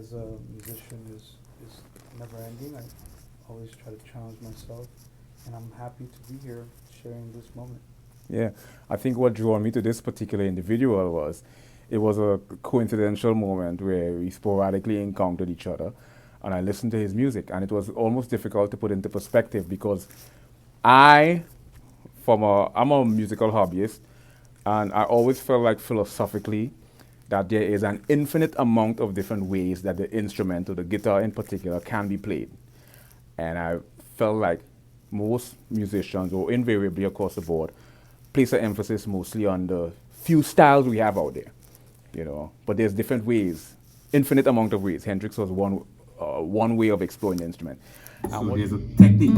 as a musician is never ending. I always try to challenge myself, and I'm happy to be here sharing this moment. Yeah, I think what drew me to this particular individual was it was a coincidental moment where we sporadically encountered each other, and I listened to his music, and it was almost difficult to put into perspective because I'm a musical hobbyist, and I always felt like philosophically that there is an infinite amount of different ways that the instrument, or the guitar in particular, can be played. And I felt like most musicians, or invariably across the board, place an emphasis mostly on the few styles we have out there, you know. But there's different ways, infinite amount of ways. Hendrix was one way of exploring the instrument. So there's a technique